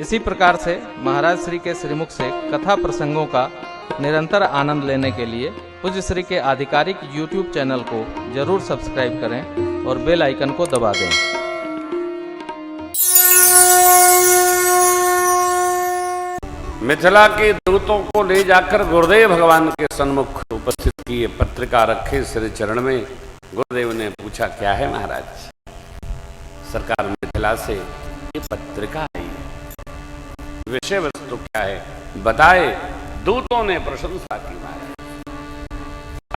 इसी प्रकार से महाराज श्री के श्रीमुख से कथा प्रसंगों का निरंतर आनंद लेने के लिए पूज्य श्री के आधिकारिक YouTube चैनल को जरूर सब्सक्राइब करें और बेल आइकन को दबा दें। मिथिला के दूतों को ले जाकर गुरुदेव भगवान के सन्मुख उपस्थित किए, पत्रिका रखे श्री चरण में। गुरुदेव ने पूछा, क्या है महाराज? सरकार, मिथिला से ये पत्रिका आई है, विषय वस्तु क्या है बताए। दूतों ने प्रशंसा की महाराज।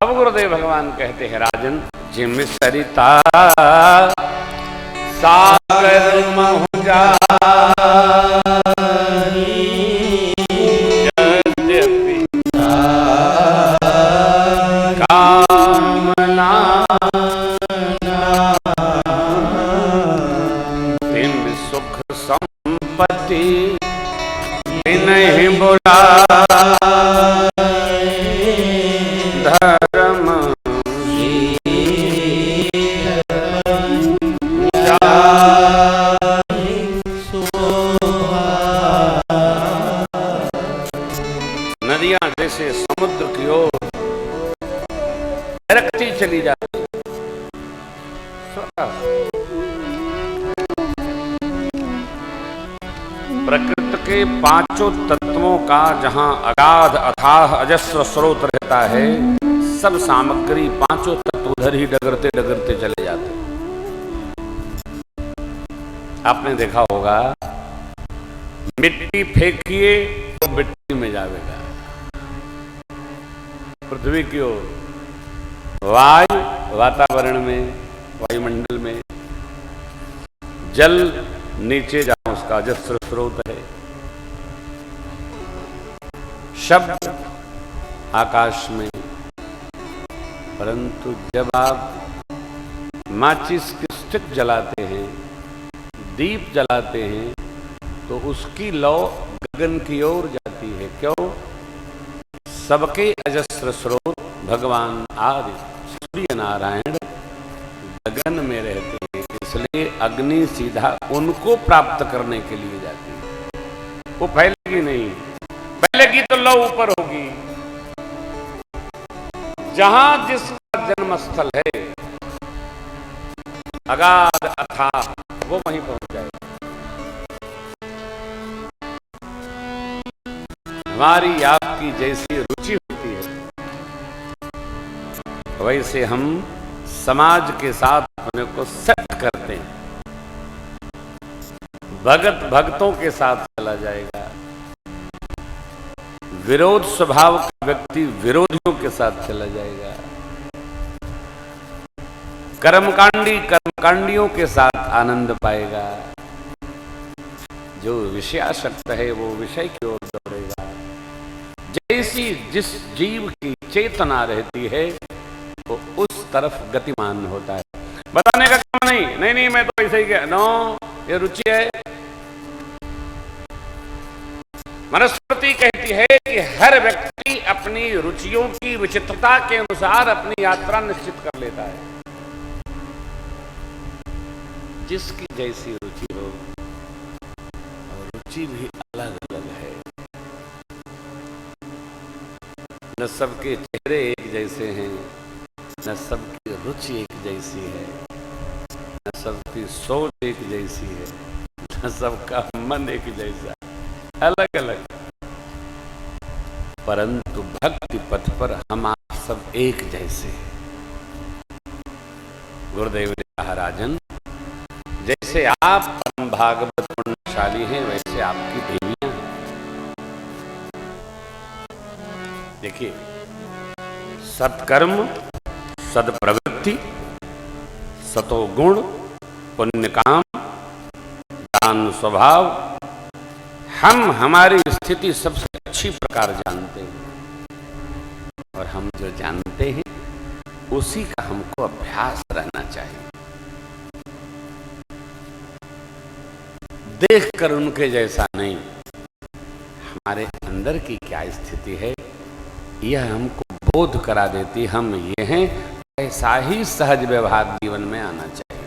अब गुरुदेव भगवान कहते हैं, राजन जिम सरिता सागर महु कामना तिन सुख संपत्ति नहीं बुला धर्म नदियां जैसे समुद्र की ओर रखती चली जाती। प्रकृति के पांचों तत्वों का जहां अगाध अथाह अजस्र स्रोत रहता है, सब सामग्री पांचों तत्व उधर ही डगरते डगरते चले जाते। आपने देखा होगा, मिट्टी फेंकिए तो मिट्टी में जाएगा, पृथ्वी की ओर वायु वातावरण में, वायुमंडल में, जल नीचे जहां उसका अजस्र स्रोत है, शब्द आकाश में। परंतु जब आप माचिस की स्टिक जलाते हैं, दीप जलाते हैं, तो उसकी लौ गगन की ओर जाती है। क्यों? सबके अजस्र स्रोत भगवान आदि सूर्य नारायण गगन में रहते हैं, इसलिए अग्नि सीधा उनको प्राप्त करने के लिए जाती है। वो फैलेगी नहीं, फैलेगी तो लौ ऊपर होगी। जहां जिसका जन्म स्थल है अगाध अथाह, वो वहीं पहुंच जाएगा। हमारी आपकी जैसी रुचि होती है, वैसे हम समाज के साथ अपने को सेट करते हैं। भगत भक्तों के साथ चला जाएगा, विरोध स्वभाव का व्यक्ति विरोधियों के साथ चला जाएगा, कर्मकांडी कर्मकांडियों के साथ आनंद पाएगा। जो विषयासक्त है वो विषय की ओर दौड़ेगा। जैसी जिस जीव की चेतना रहती है वो उस तरफ गतिमान होता है। बताने का काम नहीं, मैं तो ऐसे ही गया, नो, ये रुचि है। मनुस्मृति कहती है कि हर व्यक्ति अपनी रुचियों की विचित्रता के अनुसार अपनी यात्रा निश्चित कर लेता है। जिसकी जैसी रुचि हो, और रुचि भी अलग अलग है। न सबके चेहरे एक जैसे हैं, न सबकी रुचि एक जैसी है, न सबकी सोच एक जैसी है, न सबका मन एक जैसा, अलग अलग। परंतु भक्ति पथ पर हम आप सब एक जैसे हैं। गुरुदेव ने कहा, राजन जैसे आप परम भागवत पुण्यशाली हैं, वैसे आपकी देवियां हैं। देखिए, सत्कर्म, सदप्रवृत्ति, सतोगुण, पुण्यकाम, दान स्वभाव, हम हमारी स्थिति सबसे अच्छी प्रकार जानते हैं। और हम जो जानते हैं उसी का हमको अभ्यास रहना चाहिए। देखकर उनके जैसा नहीं, हमारे अंदर की क्या स्थिति है यह हमको बोध करा देती। हम ये हैं, ऐसा ही सहज व्यवहार जीवन में आना चाहिए।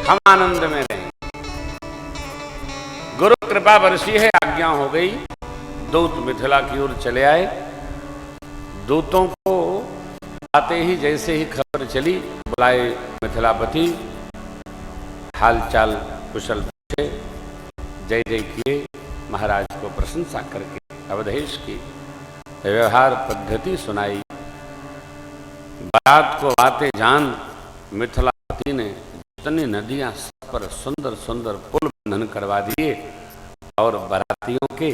हम आनंद में रहें। गुरु कृपा बरसी है, आज्ञा हो गई, दूत मिथिला की ओर चले आए। दूतों को आते ही जैसे ही खबर चली, बुलाए मिथिलापति, हाल चाल कुशल पूछे, जय जय किए, महाराज को प्रशंसा करके अवधेश की व्यवहार पद्धति सुनाई। बारात को आते जान मिथिलापति ने जितनी नदियां सब पर सुंदर सुंदर पुल बंधन करवा दिए और बारातियों के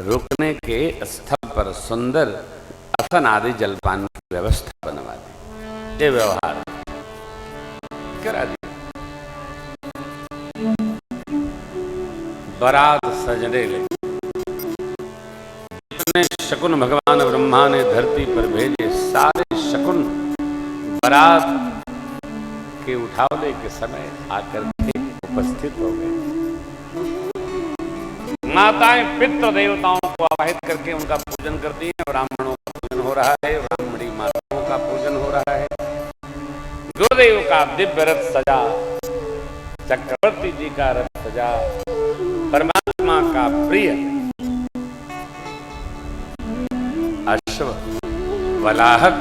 रुकने के स्थल पर सुंदर असन आदि जलपान की व्यवस्था बनवा दी। ये व्यवहार करा दी। बारात सजने लगी। जितने शकुन भगवान ब्रह्मा ने धरती पर भेजे, सारे शकुन बारात के उठावले के समय आकर के उपस्थित हो गए। माताएं पितृ देवताओं को आवाहित करके उनका पूजन करती हैं। ब्राह्मणों का पूजन हो रहा है, ब्राह्मणी माताओं का पूजन हो रहा है। गुरुदेव का दिव्य रथ सजा, चक्रवर्ती जी का रथ सजा, परमात्मा का प्रिय अश्व वलाहक,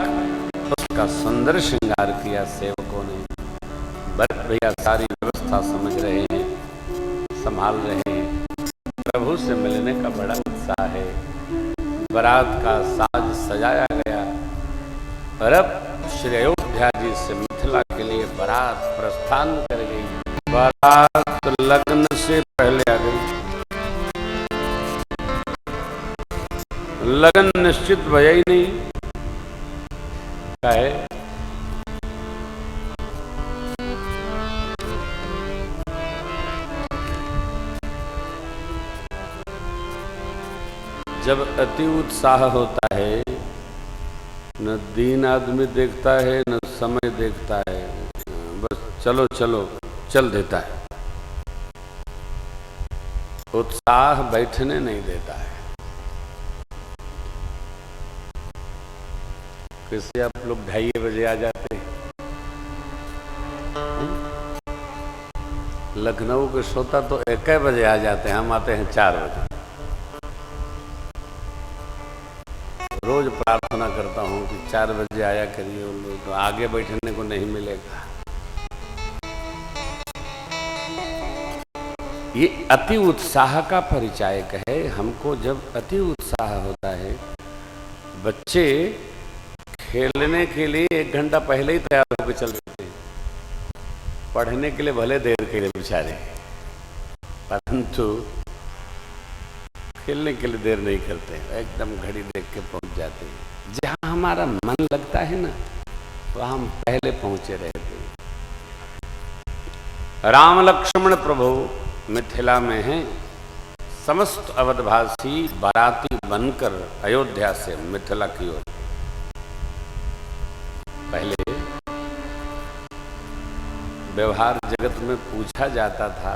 उसका सुंदर श्रृंगार किया सेवकों ने। भरत भैया सारी व्यवस्था समझ रहे हैं, संभाल रहे हैं। प्रभु से मिलने का बड़ा उत्साह है। बारात का साज सजाया गया और अब श्री अयोध्या जी से मिथिला के लिए बारात प्रस्थान कर गई। बारात लग्न से पहले आ गई। लगन निश्चित भया ही नहीं है। जब अति उत्साह होता है, न दीन आदमी देखता है न समय देखता है, बस चलो चलो चल देता है। उत्साह बैठने नहीं देता है। कैसे आप लोग 2:30 बजे आ जाते हैं? लखनऊ के श्रोता तो 1 बजे आ जाते हैं, हम आते हैं 4 बजे। रोज प्रार्थना करता हूं कि 4 बजे आया करिए, उन लोग तो आगे बैठने को नहीं मिलेगा। ये अति उत्साह का परिचायक है। हमको जब अति उत्साह होता है, बच्चे खेलने के लिए 1 घंटा पहले ही तैयार होकर चल देते हैं, पढ़ने के लिए भले देर के लिए बेचारे, परंतु खेलने के लिए देर नहीं करते, एकदम घड़ी देख के पहुंच जाते हैं। जहां हमारा मन लगता है ना, तो हम पहले पहुंचे रहते हैं। राम लक्ष्मण प्रभु मिथिला में हैं। समस्त अवधवासी बाराती बनकर अयोध्या से मिथिला की ओर। पहले व्यवहार जगत में पूछा जाता था,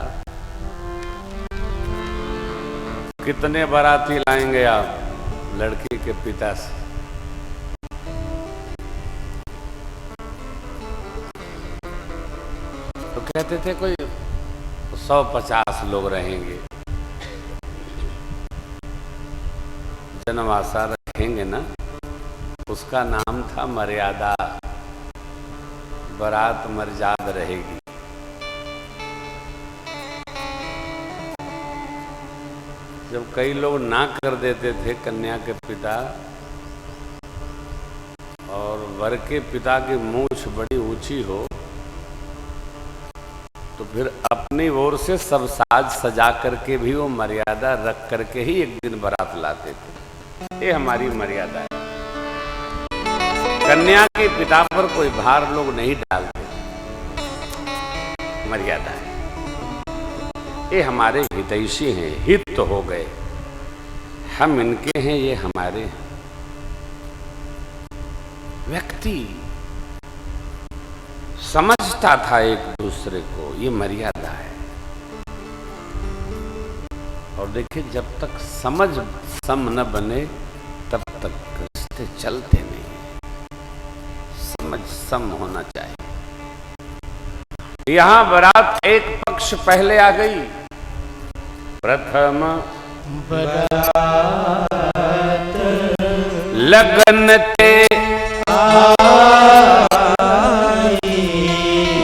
कितने बाराती लाएंगे आप लड़की के पिता से? तो कहते थे कोई 150 लोग रहेंगे। जनवासा रखेंगे ना, उसका नाम था मर्यादा। बारात मर्याद रहेगी। जब कई लोग ना कर देते थे कन्या के पिता, और वर के पिता की मूछ बड़ी ऊंची हो, तो फिर अपनी ओर से सब साज सजा करके भी वो मर्यादा रख करके ही एक दिन बारात लाते थे। ये हमारी मर्यादा है। कन्या के पिता पर कोई भार लोग नहीं डालते, मर्यादा है। ये हमारे हितैषी हैं, हित तो हो गए, हम इनके हैं, ये हमारे हैं। व्यक्ति समझता था एक दूसरे को, ये मर्यादा है। और देखिए, जब तक समझ सम न बने तब तक रिश्ते चलते नहीं। समझ सम होना चाहिए। यहां बारात एक पक्ष पहले आ गई। प्रथम लगन ते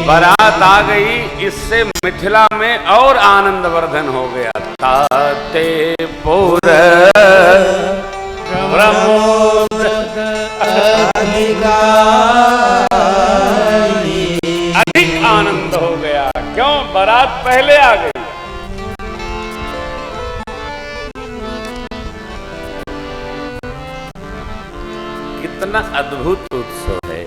बारात आ गई। इससे मिथिला में और आनंद वर्धन हो गया। ताते पुर प्रमोद अधिक आनंद हो गया। क्यों? बारात पहले आ गई। कितना अद्भुत उत्सव है।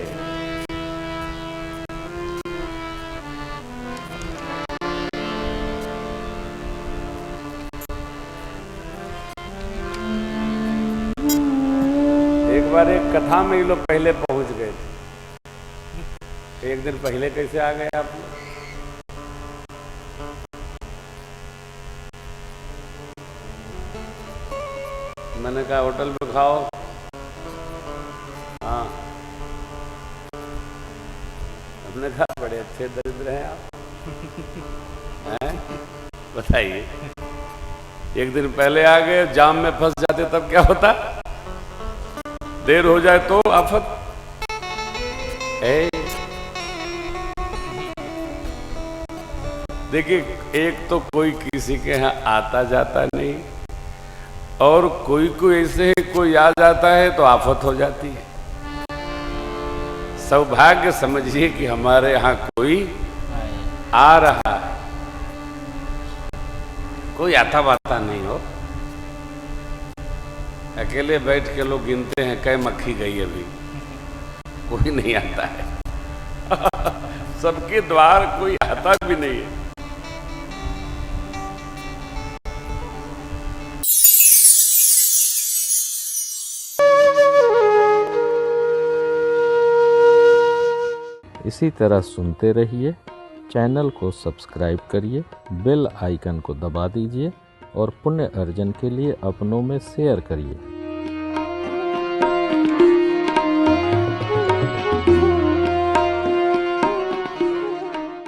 एक बार एक कथा में ये लोग पहले पहुंच गए थे। एक दिन पहले कैसे आ गए आप? मैंने कहा होटल में खाओ। हाँ, हमने कहा बड़े अच्छे दरिद्र हैं आप। हैं? बताइए, एक दिन पहले आ गए, जाम में फंस जाते तब क्या होता? देर हो जाए तो आफत। देखिए, एक तो कोई किसी के यहाँ आता जाता नहीं, और कोई ऐसे है कोई आ जाता है तो आफत हो जाती है। सौभाग्य समझिए कि हमारे यहाँ कोई आ रहा है, कोई आता बाता नहीं हो। अकेले बैठ के लोग गिनते हैं कै मक्खी गई अभी, कोई नहीं आता है। सबके द्वार कोई आता भी नहीं है। इसी तरह सुनते रहिए। चैनल को सब्सक्राइब करिए, बेल आइकन को दबा दीजिए और पुण्य अर्जन के लिए अपनों में शेयर करिए।